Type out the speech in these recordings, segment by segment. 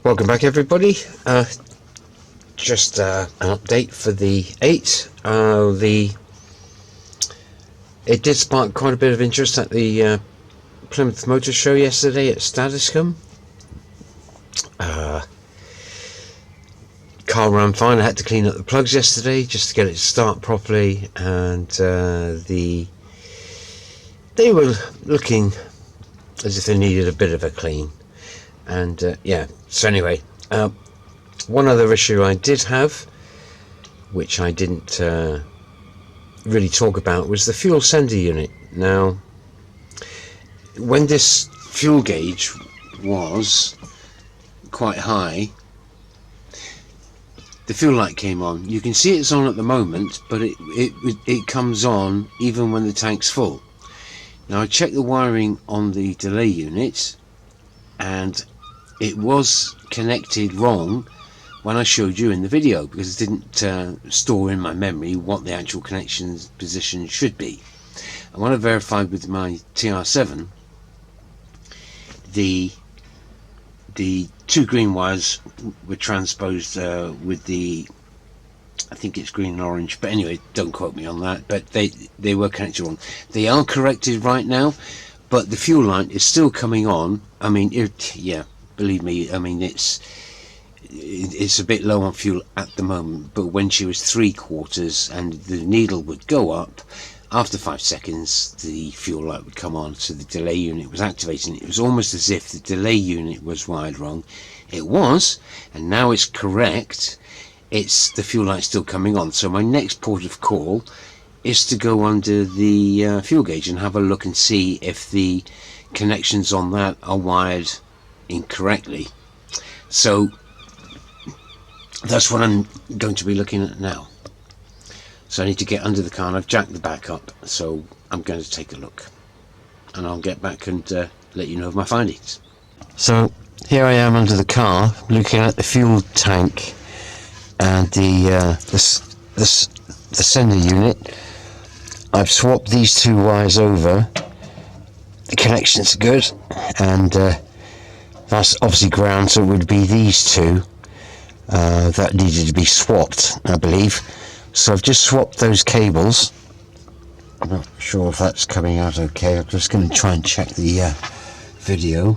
Welcome back, everybody. Just an update for the 8. It did spark quite a bit of interest at the Plymouth Motor Show yesterday at Statiscombe. Car ran fine. I had to clean up the plugs yesterday just to get it to start properly, and they were looking as if they needed a bit of a clean. And yeah, so anyway, one other issue I did have, which I didn't really talk about, was the fuel sender unit. Now, when this fuel gauge was quite high, the fuel light came on. You can see it's on at the moment, but it comes on even when the tank's full. Now, I checked the wiring on the delay unit, and it was connected wrong when I showed you in the video, because it didn't store in my memory what the actual connection position should be. And when I verified with my TR7, the two green wires were transposed with the, I think it's green and orange, but anyway, don't quote me on that, but they were connected wrong. They are corrected right now, but the fuel line is still coming on. I mean, yeah, believe me, I mean, it's a bit low on fuel at the moment, but when she was 3/4 and the needle would go up, after 5 seconds the fuel light would come on, so the delay unit was activating. It was almost as if the delay unit was wired wrong. It was, and now it's correct. It's the fuel light still coming on. So my next port of call is to go under the fuel gauge and have a look and see if the connections on that are wired incorrectly. So that's what I'm going to be looking at now. So I need to get under the car, and I've jacked the back up, so I'm going to take a look, and I'll get back and let you know of my findings. So here I am under the car, looking at the fuel tank and the sender unit. I've swapped these two wires over. The connection's good, and that's obviously ground, so it would be these two that needed to be swapped, I believe. So I've just swapped those cables. I'm not sure if that's coming out okay. I'm just going to try and check the video.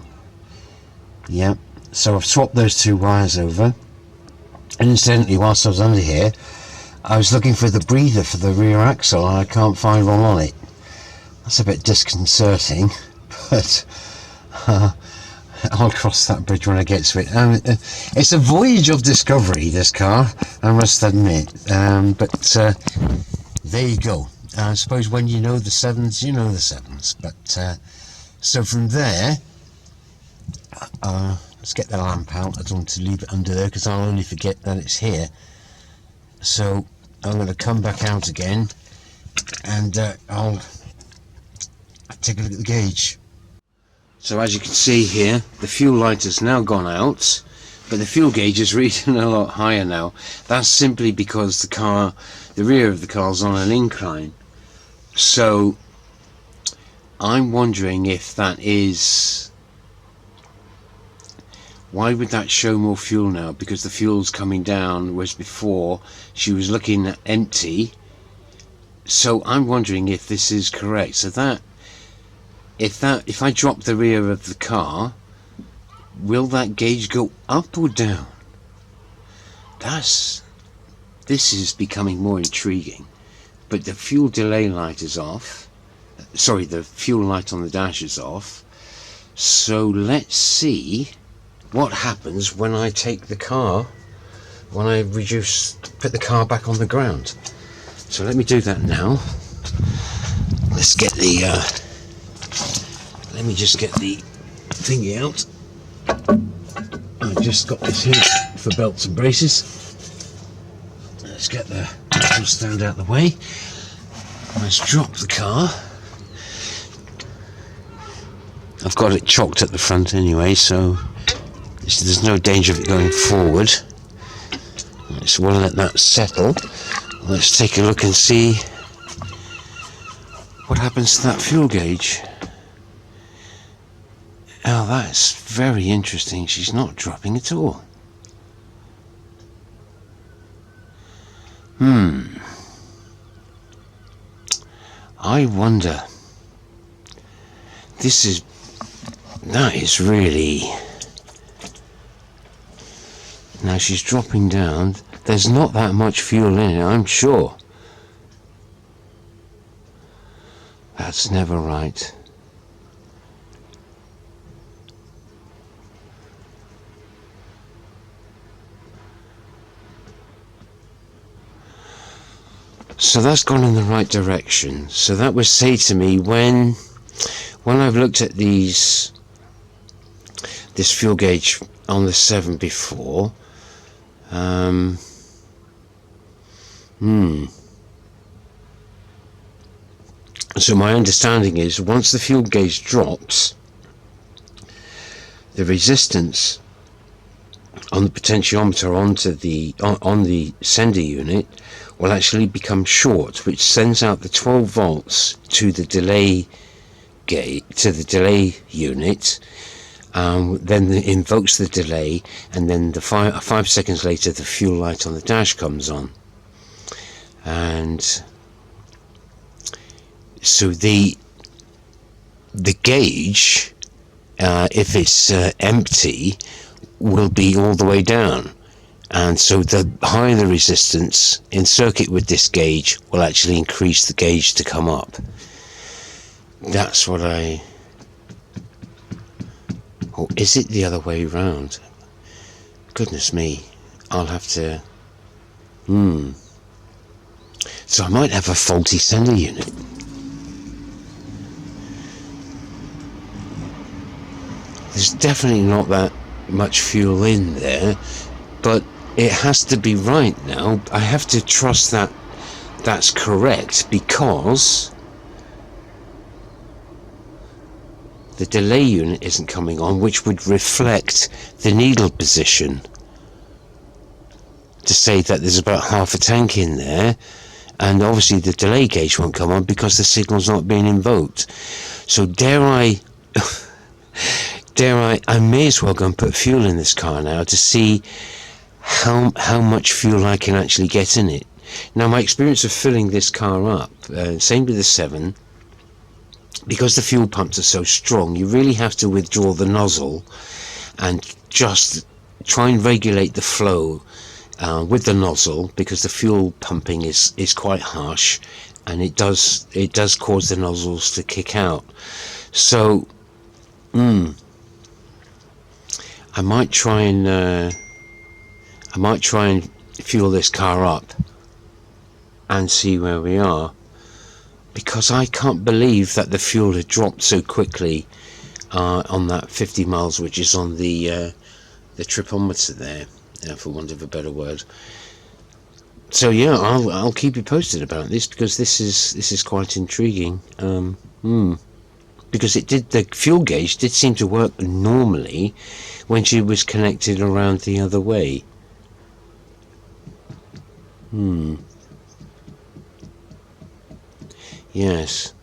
Yeah, so I've swapped those two wires over. And incidentally, whilst I was under here, I was looking for the breather for the rear axle, and I can't find one on it. That's a bit disconcerting, but I'll cross that bridge when I get to it. It's a voyage of discovery, this car, I must admit. But there you go. I suppose when you know the sevens, you know the sevens. But so from there, let's get the lamp out. I don't want to leave it under there because I'll only forget that it's here. So I'm going to come back out again, and I'll take a look at the gauge. So as you can see here, the fuel light has now gone out, but the fuel gauge is reading a lot higher now. That's simply because the rear of the car is on an incline. So I'm wondering if that is, why would that show more fuel now? Because the fuel's coming down, whereas before she was looking empty. So I'm wondering if this is correct. So that if I drop the rear of the car, will that gauge go up or down? This is becoming more intriguing. But the fuel delay light is off. Sorry, the fuel light on the dash is off. So let's see what happens when I take the car, when I put the car back on the ground. So let me do that now. Let's get let me just get the thingy out. I've just got this here for belts and braces. Let's get the fuel stand out of the way. Let's drop the car. I've got it chocked at the front anyway, so there's no danger of it going forward. Let's we'll let that settle. Let's take a look and see what happens to that fuel gauge. Oh, that's very interesting. She's not dropping at all. I wonder. That is really... Now she's dropping down. There's not that much fuel in it, I'm sure. That's never right. So that's gone in the right direction. So that would say to me, when I've looked at this fuel gauge on the 7 before, so my understanding is once the fuel gauge drops, the resistance on the potentiometer on the sender unit will actually become short, which sends out the 12 volts to the delay unit. Then invokes the delay, and then 5 seconds later the fuel light on the dash comes on. And so the gauge, if it's empty, will be all the way down, and so the higher the resistance in circuit with this gauge will actually increase the gauge to come up. That's what or is it the other way round? Goodness me, I'll have to... So I might have a faulty sender unit. There's definitely not that much fuel in there, but it has to be right now. I have to trust that that's correct, because the delay unit isn't coming on, which would reflect the needle position to say that there's about half a tank in there, and obviously the delay gauge won't come on because the signal's not being invoked. So dare I may as well go and put fuel in this car now to see how much fuel I can actually get in it. Now, my experience of filling this car up, same with the 7, because the fuel pumps are so strong, you really have to withdraw the nozzle and just try and regulate the flow with the nozzle, because the fuel pumping is quite harsh, and it does cause the nozzles to kick out. So I might try and fuel this car up and see where we are, because I can't believe that the fuel had dropped so quickly on that 50 miles, which is on the tripometer there, for want of a better word. So yeah, I'll keep you posted about this, because this is quite intriguing. Because the fuel gauge did seem to work normally when she was connected around the other way. Yes.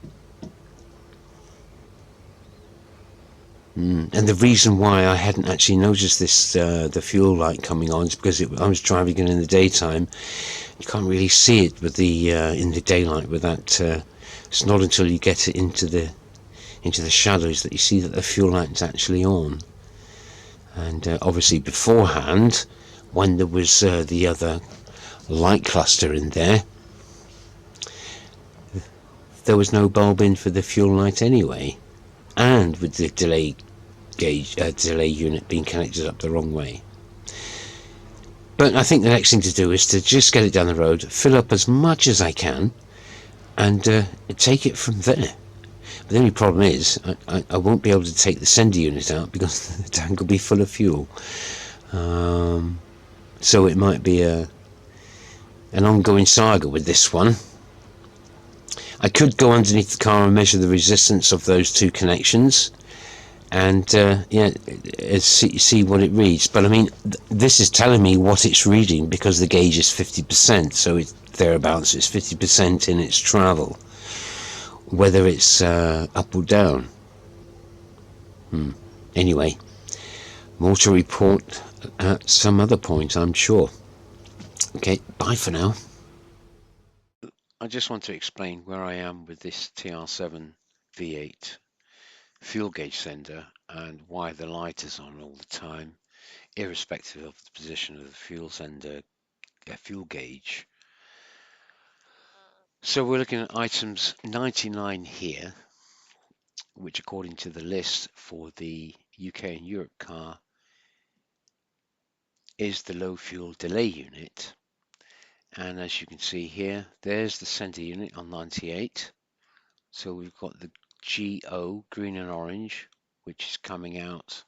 And the reason why I hadn't actually noticed this, the fuel light coming on, is because I was driving it in the daytime. You can't really see it with the in the daylight with that. It's not until you get it into the shadows that you see that the fuel light is actually on. And obviously beforehand, when there was the other light cluster in there was no bulb in for the fuel light anyway, and with the delay unit being connected up the wrong way. But I think the next thing to do is to just get it down the road, fill up as much as I can, and take it from there. But the only problem is I won't be able to take the sender unit out because the tank will be full of fuel. So it might be an ongoing saga with this one. I could go underneath the car and measure the resistance of those two connections, and see what it reads. But I mean, this is telling me what it's reading, because the gauge is 50%, so it's thereabouts. It's 50% in its travel, whether it's up or down. Anyway, more to report at some other point, I'm sure. Okay, bye for now. I just want to explain where I am with this TR7 V8 fuel gauge sender and why the light is on all the time, irrespective of the position of the fuel sender fuel gauge. So we're looking at items 99 here, which according to the list for the UK and Europe car is the low fuel delay unit. And as you can see here, there's the sender unit on 98. So we've got the GO, green and orange, which is coming out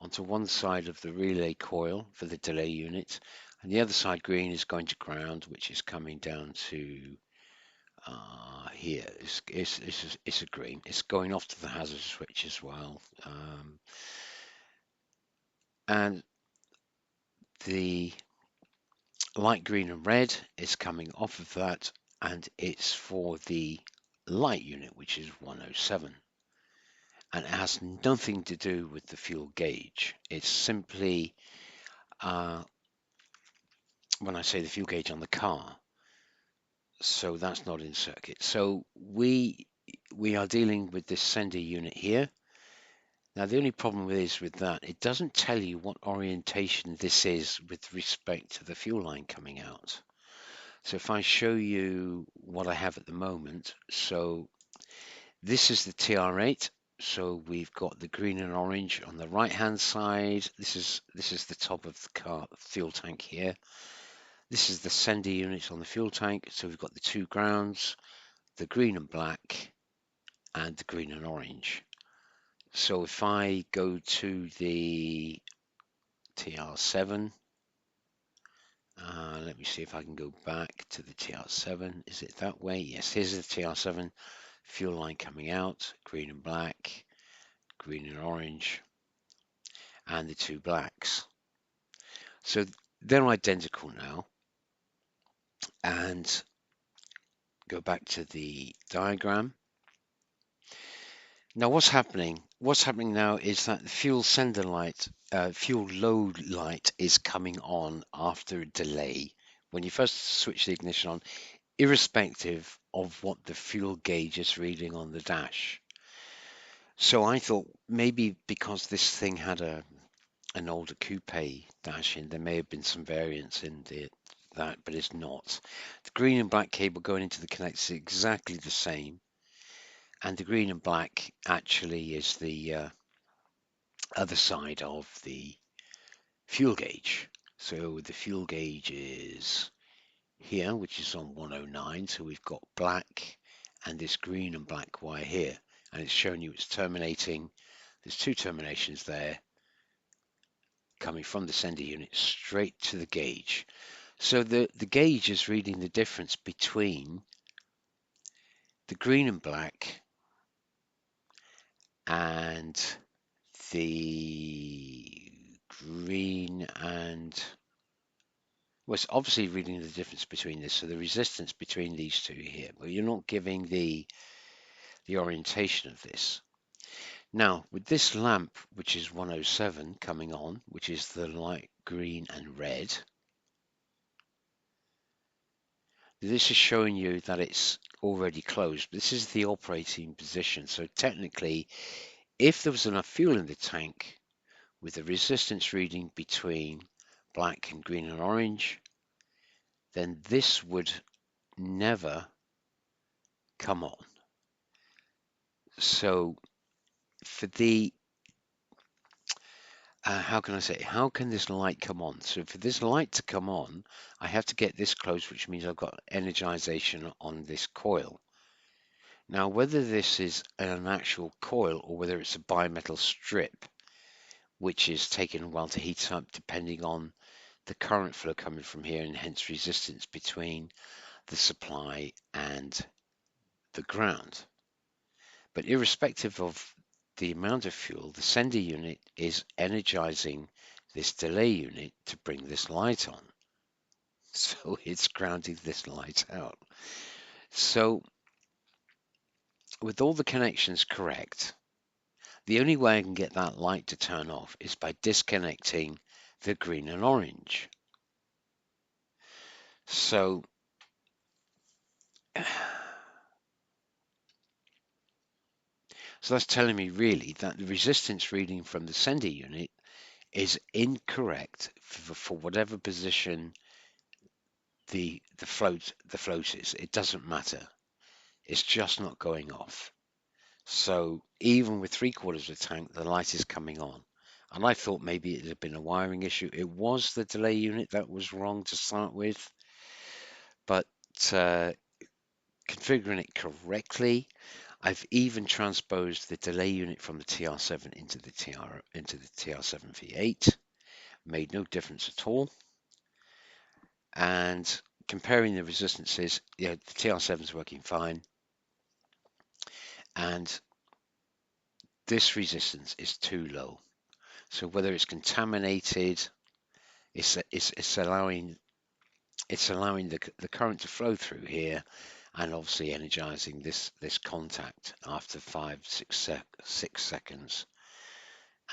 onto one side of the relay coil for the delay unit, and the other side green is going to ground, which is coming down to here. It's a green. It's going off to the hazard switch as well, and the light green and red is coming off of that, and it's for the light unit, which is 107. And it has nothing to do with the fuel gauge. It's simply, when I say the fuel gauge on the car, so that's not in circuit. So we are dealing with this sender unit here. Now the only problem is with that, it doesn't tell you what orientation this is with respect to the fuel line coming out. So if I show you what I have at the moment, so this is the TR8. So we've got the green and orange on the right hand side. This is the top of the car fuel tank here. This is the sender unit on the fuel tank. So we've got the two grounds, the green and black, and the green and orange. So if I go to the TR7, let me see if I can go back to the TR7. Is it that way? Yes, here's the TR7 fuel line coming out, green and black, green and orange, and the two blacks. So they're identical now. And go back to the diagram. Now what's happening? What's happening now is that the fuel sender light, fuel load light is coming on after a delay. When you first switch the ignition on, irrespective of what the fuel gauge is reading on the dash. So I thought maybe because this thing had an older coupe dash in, there may have been some variance in that, but it's not. The green and black cable going into the connector is exactly the same, and the green and black actually is the other side of the fuel gauge. So the fuel gauge is here, which is on 109. So we've got black and this green and black wire here, and it's showing you it's terminating. There's two terminations there coming from the sender unit straight to the gauge. So the gauge is reading the difference between the green and black and the green and, well, it's obviously reading the difference between this, so the resistance between these two here. Well, you're not giving the orientation of this. Now, with this lamp, which is 107 coming on, which is the light green and red, this is showing you that it's already closed. This is the operating position. So technically, if there was enough fuel in the tank with the resistance reading between black and green and orange, then this would never come on. So for the how can I say, how can this light come on? So for this light to come on, I have to get this closed, which means I've got energization on this coil. Now, whether this is an actual coil or whether it's a bimetal strip, which is taking a while to heat up depending on the current flow coming from here and hence resistance between the supply and the ground. But irrespective of the amount of fuel, the sender unit is energizing this delay unit to bring this light on. So it's grounding this light out. So with all the connections correct, The only way I can get that light to turn off is by disconnecting the green and orange. So that's telling me really that the resistance reading from the sender unit is incorrect for whatever position the float is. It doesn't matter. It's just not going off. So even with 3/4 of the tank, the light is coming on. And I thought maybe it had been a wiring issue. It was the delay unit that was wrong to start with, but configuring it correctly, I've even transposed the delay unit from the TR7 into the TR7 V8. Made no difference at all. And comparing the resistances, the TR7 is working fine, and this resistance is too low. So whether it's contaminated, it's allowing the current to flow through here, and obviously energizing this contact after 6 seconds.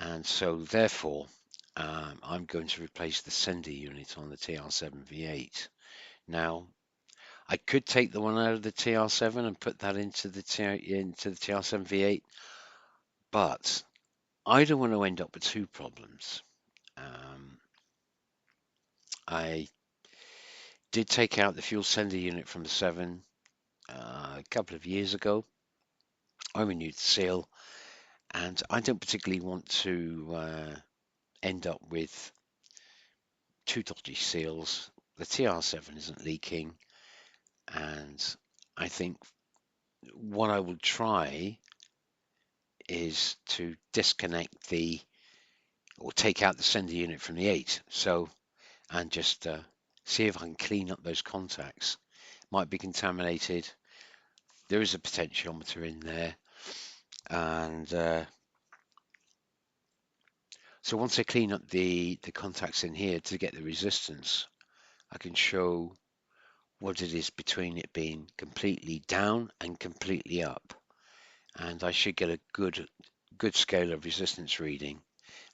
And so therefore, I'm going to replace the sender unit on the TR7 V8. Now, I could take the one out of the TR7 and put that into the TR7 V8, but I don't want to end up with two problems. I did take out the fuel sender unit from the 7 a couple of years ago. I renewed the seal, and I don't particularly want to end up with two dodgy seals. The TR7 isn't leaking, and I think what I will try is to disconnect or take out the sender unit from the 8. So, and just see if I can clean up those contacts. Might be contaminated. There is a potentiometer in there, and so once I clean up the contacts in here to get the resistance, I can show what it is between it being completely down and completely up, and I should get a good scale of resistance reading,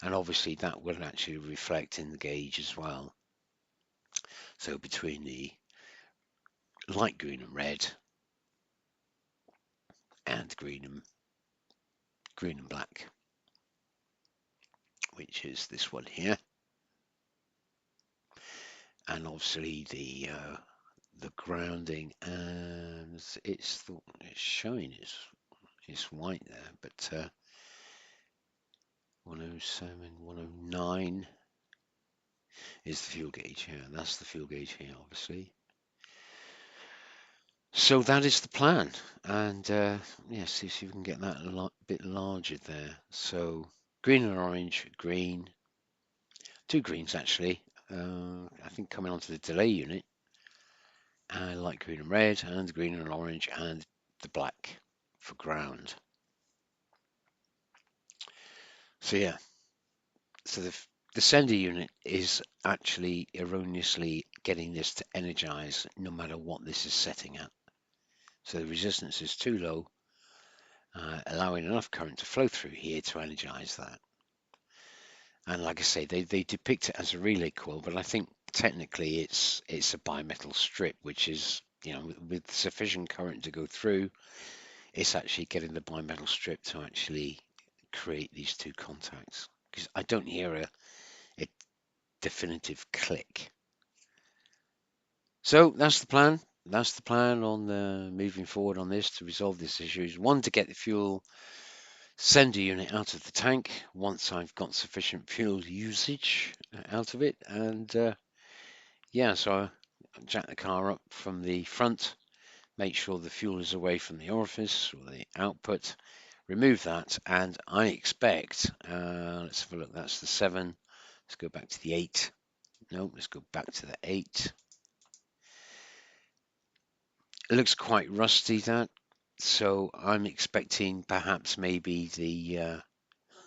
and obviously that will actually reflect in the gauge as well. So between the light green and red, and green and black, which is this one here, and obviously the grounding, and it's showing it's white there, but 107, 109 is the fuel gauge here. That's the fuel gauge here, obviously. So that is the plan, and yeah, see if we can get that a bit larger there. So green and orange, green, two greens actually. I think coming onto the delay unit, and light green and red, and green and orange, and the black for ground. So yeah, so the sender unit is actually erroneously getting this to energize no matter what this is setting at. So the resistance is too low, allowing enough current to flow through here to energize that. And like I say, they depict it as a relay coil, but I think technically it's a bimetal strip, which is, with sufficient current to go through, it's actually getting the bimetal strip to actually create these two contacts. Because I don't hear a definitive click. So that's the plan. That's the plan on moving forward on this to resolve this issue. One, to get the fuel sender unit out of the tank once I've got sufficient fuel usage out of it. And yeah, so I jack the car up from the front, make sure the fuel is away from the orifice or the output, remove that, and I expect, let's have a look, that's the 7. Let's go back to the 8. No, let's go back to the 8. It looks quite rusty, that. So I'm expecting perhaps maybe the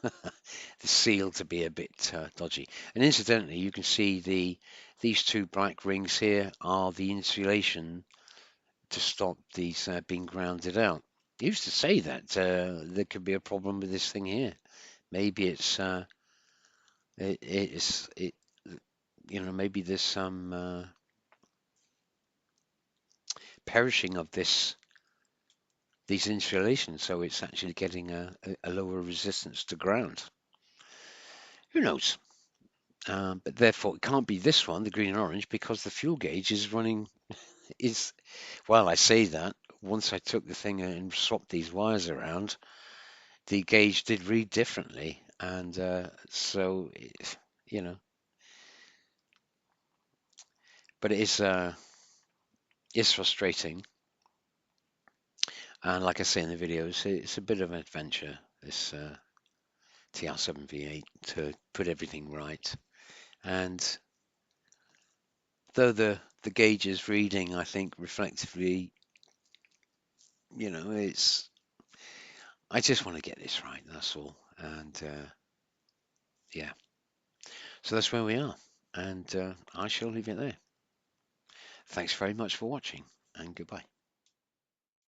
the seal to be a bit dodgy. And incidentally, you can see these two black rings here are the insulation to stop these being grounded out. I used to say that there could be a problem with this thing here. maybe maybe there's some perishing of these insulations, so it's actually getting a lower resistance to ground. Who knows? But therefore, it can't be this one, the green and orange, because the fuel gauge is running. Well, I say that once I took the thing and swapped these wires around, the gauge did read differently, and so you know. But it's frustrating, and like I say in the videos, it's a bit of an adventure. This TR7 V8 to put everything right, and though the gauge is reading, I think reflectively, it's. I just want to get this right. That's all, and yeah. So that's where we are, and I shall leave it there. Thanks very much for watching, and goodbye.